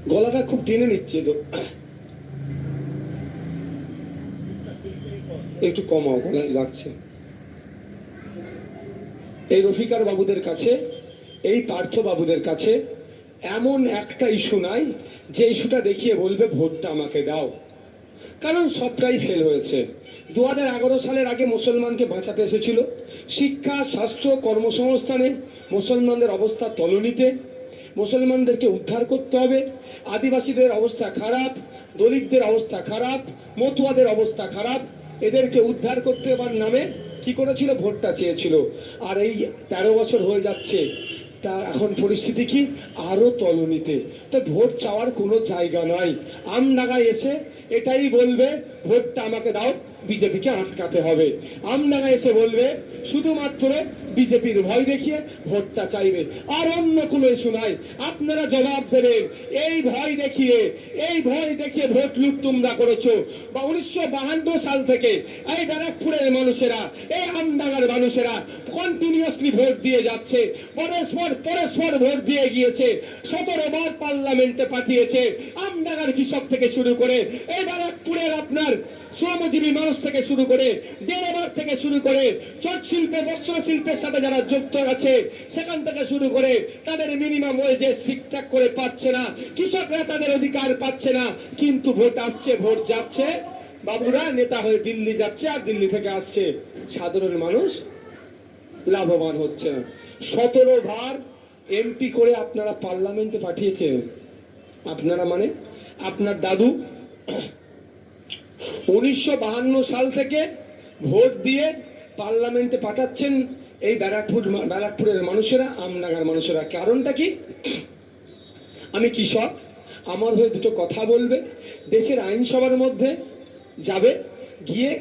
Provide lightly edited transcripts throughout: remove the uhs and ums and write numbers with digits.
গলাটা খুব টেনে নিচ্ছে তো, একটু কমাও, গলা লাগছে। এই রফিকার বাবুদের কাছে, এই পার্থ বাবুদের কাছে এমন একটা ইস্যু নাই যে ইস্যুটা দেখিয়ে বলবে ভোটটা আমাকে দাও, কারণ সবটাই ফেল হয়েছে। 2011 সালের আগে মুসলমানকে বাঁচাতে এসেছিল, শিক্ষা, স্বাস্থ্য, কর্মসংস্থানে মুসলমানদের অবস্থা তলনিতে, মুসলমানদেরকে উদ্ধার করতে হবে। আদিবাসীদের অবস্থা খারাপ, দলিতদের অবস্থা খারাপ, মতুয়াদের অবস্থা খারাপ, এদেরকে উদ্ধার করতে হবার নামে কি করেছিল? ভোটটা চেয়েছিল। আর এই 13 বছর হয়ে যাচ্ছে, তা এখন পরিস্থিতি কি? আরো তলনিতে। তো ভোট চাওয়ার কোনো জায়গা নাই। আমডাঙ্গায় এসে এটাই বলবে ভোটটা আমাকে দাও, বিজেপিকে আটকাতে হবে। আমডাঙ্গায় এসে বলবে শুধুমাত্র বিজেপির ভয় দেখিয়ে ভোটটা চাইবে, আর অন্য কোনো ইস্যু নাই। আপনারা জবাব দেবেন, এই ভয় দেখিয়ে, এই ভয় দেখিয়ে ভোট লুট তোমরা করেছো। বা 1952 সাল থেকে এই ব্যারাকপুরের মানুষেরা, এই আমডাঙ্গার মানুষেরা কন্টিনিউয়াসলি ভোট দিয়ে যাচ্ছে, পরস্পর পরস্পর ভোট দিয়ে গিয়েছে, 17 বার পার্লামেন্টে পাঠিয়েছে। আমডাঙ্গার কৃষক থেকে শুরু করে এই ব্যারাকপুরের আপনার শ্রমজীবী মানুষ থেকে শুরু করে, ডেরাবার থেকে শুরু করে, চট শিল্পে, বস্ত্র শিল্পের সাথে যারা যুক্ত আছে সেখান থেকে শুরু করে, তাদের মিনিমাম ওয়েজেস ঠিকঠাক করে পাচ্ছে না, কৃষকরা তাদের অধিকার পাচ্ছে না। কিন্তু ভোট আসছে, ভোট যাচ্ছে, বাবুরা নেতা হয়ে দিল্লি যাচ্ছে, আর দিল্লি থেকে আসছে, সাধারণ মানুষ লাভবান হচ্ছে না। 17 বার এমপি করে আপনারা পার্লামেন্টে পাঠিয়েছেন। আপনারা মানে আপনার দাদু 1952 সাল থেকে ভোট দিয়ে পার্লামেন্টে পাঠাচ্ছেন এই ব্যারাকপুরের মানুষেরা, আমডাঙ্গার মানুষেরা। কারণটা কি? আমি কৃষক, আমার হয়ে দুটো কথা বলবে, দেশের আইনসভার মধ্যে যাবে, গিয়ে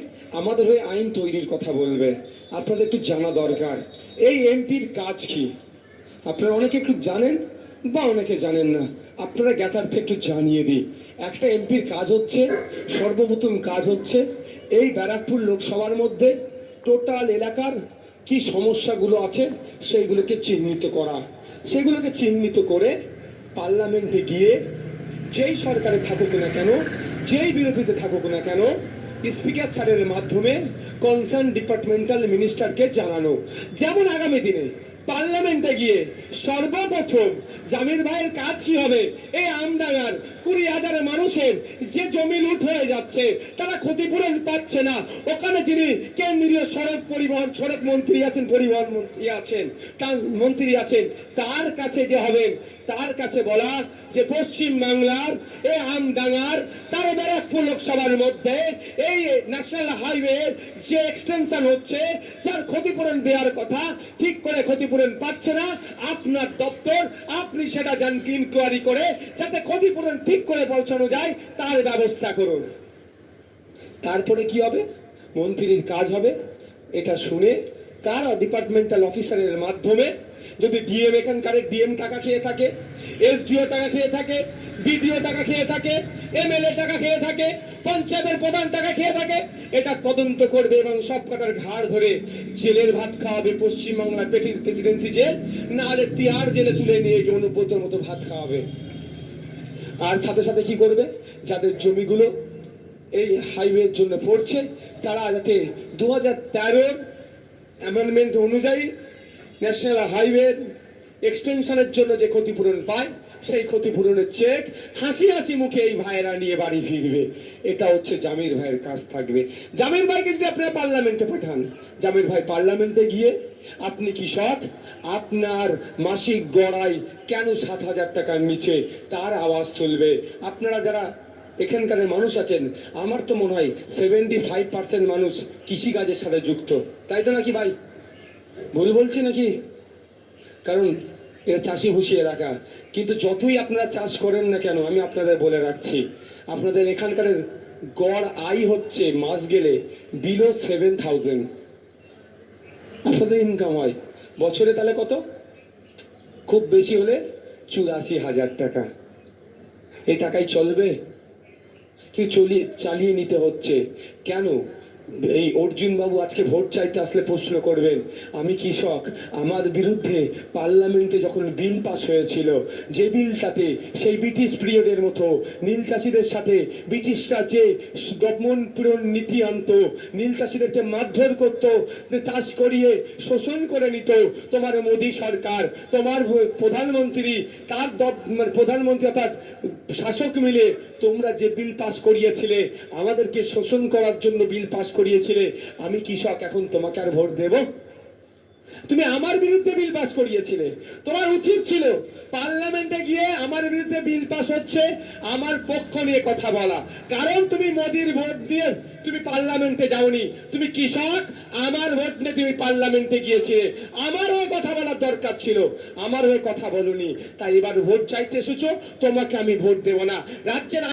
আমাদের হয়ে আইন তৈরির কথা বলবে। আপনাদের একটু জানা দরকার এই এমপির কাজ কি। আপনারা অনেকে একটু জানেন বা অনেকে জানেন না, আপনারা জ্ঞাতার্থে একটু জানিয়ে দিই। একটা এমপির কাজ হচ্ছে, সর্বপ্রথম কাজ হচ্ছে এই ব্যারাকপুর লোকসভার মধ্যে টোটাল এলাকার কি সমস্যাগুলো আছে সেইগুলোকে চিহ্নিত করা। সেগুলোকে চিহ্নিত করে পার্লামেন্টে গিয়ে যেই সরকারে থাকুক না কেন, যেই বিরোধীতে থাকুক না কেন, স্পিকার স্যারের মাধ্যমে কনসার্ন ডিপার্টমেন্টাল মিনিস্টারকে জানানো। যেমন আগামী দিনে পার্লামেন্টে গিয়ে সর্বপ্রথম জামির ভাইয়ের কাজ কি হবে? এই আমডাঙ্গার 20,000 মানুষের যে জমি লুট হয়ে যাচ্ছে, তারা ক্ষতিপূরণ পাচ্ছে না, ওখানে যিনি কেন্দ্রীয় সড়ক মন্ত্রী আছেন, পরিবহন মন্ত্রী আছেন, তার মন্ত্রী আছেন, তার কাছে যে হবে, তার কাছে বলা যে পশ্চিম বাংলার এই আমডাঙ্গার 13 ব্যারাকপুর লোকসভার মধ্যে এই ন্যাশনাল হাইওয়ে যে এক্সটেনশন হচ্ছে, যার ক্ষতিপূরণ দেওয়ার কথা, ঠিক করে ক্ষতিপূরণ পাচ্ছে না, আপনার দপ্তর আপনি সেটা জান ইনকোয়ারি করে যাতে ক্ষতিপূরণ ঠিক করে পৌঁছানো যায় তার ব্যবস্থা করুন। তারপরে কি হবে? মন্ত্রীর কাজ হবে এটা শুনে তার ডিপার্টমেন্টাল অফিসারের মাধ্যমে, যদি ডিএম এখানকার ডিএম টাকা খেয়ে থাকে, এসডিও টাকা খেয়ে থাকে, বিডিও টাকা খেয়ে থাকে, এমএলএ টাকা খেয়ে থাকে, পঞ্চায়েতের প্রধান টাকা খেয়ে থাকে, এটা তদন্ত করবে এবং সব কটার ঘাড় ধরে জেলের ভাত খাওয়াবে। পশ্চিমবাংলা প্রেসিডেন্সি জেল, না হলে তিহার জেলে তুলে নিয়ে গিয়ে অনুব্রতর মতো ভাত খাওয়াবে। আর সাথে সাথে কি করবে? যাদের জমিগুলো এই হাইওয়ের জন্য পড়ছে, তারা যাতে 2013 অ্যামেন্ডমেন্ট অনুযায়ী ন্যাশনাল হাইওয়ে এক্সটেনশনের জন্য যে ক্ষতিপূরণ পায়, সেই ক্ষতিপূরণের চেক হাসি হাসি মুখে এই ভাইয়েরা নিয়ে বাড়ি ফিরবে। এটা হচ্ছে জামির ভাইয়ের কাজ থাকবে। জামির ভাইকে যদি আপনারা পার্লামেন্টে পাঠান, জামির ভাই পার্লামেন্টে গিয়ে, আপনি কৃষক, আপনার মাসিক গড়াই কেন 7,000 টাকার নিচে, তার আওয়াজ তুলবে। আপনারা যারা এখানকার মানুষ আছেন, আমার তো মনে হয় 75% মানুষ কৃষিকাজের সাথে যুক্ত, তাই তো নাকি ভাই? ভুল বলছি নাকি? কারণ এটা চাষি ভুষি এলাকা। কিন্তু যতই আপনারা চাষ করেন না কেন, আমি আপনাদের বলে রাখছি, আপনাদের এখানকার গড় আয় হচ্ছে মাস গেলে বিলো 7,000 আপনাদের ইনকাম হয় বছরে। তাহলে কত? খুব বেশি হলে 84,000 টাকা। এই টাকায় চলবে? কি চালিয়ে নিতে হচ্ছে কেন? এই অর্জুন বাবু আজকে ভোট চাইতে আসলে প্রশ্ন করবেন, আমি কৃষক, আমার বিরুদ্ধে পার্লামেন্টে যখন বিল পাস হয়েছিল, যে বিলটাতে সেই ব্রিটিশ পিরিয়ডের মতো নীল চাষিদের সাথে ব্রিটিশরা যে দমনপীড়ন নীতি আনতো, নীল চাষিদেরকে মারধর করত, চাষ করিয়ে শোষণ করে নিত, তোমার মোদী সরকার, তোমার প্রধানমন্ত্রী, তার প্রধানমন্ত্রী অর্থাৎ শাসক মিলে তোমরা যে বিল পাস করিয়েছিলে, আমাদেরকে শোষণ করার জন্য বিল পাস করিয়েছিলে, আমি কৃষক এখন তোমাকে আর ভোট দেব? তুমি আমার বিরুদ্ধে বিল পাস করিয়েছিলে, তোমার উচিত ছিল পার্লামেন্টে গিয়ে আমার বিরুদ্ধে বিল পাস হচ্ছে আমার পক্ষ নিয়ে কথা বলা। কারণ তুমি মোদির ভোট দিয়ে তুমি পার্লামেন্টে যাওনি, তুমি কৃষক, আমার ভোট নিয়ে তুমি পার্লামেন্টে গিয়েছিলে, আমার হয়ে কথা বলার দরকার ছিল, আমার হয়ে কথা বলনি। তাই এবার ভোট চাইতে এসেছো, তোমাকে আমি ভোট দেব না। রাজ্যের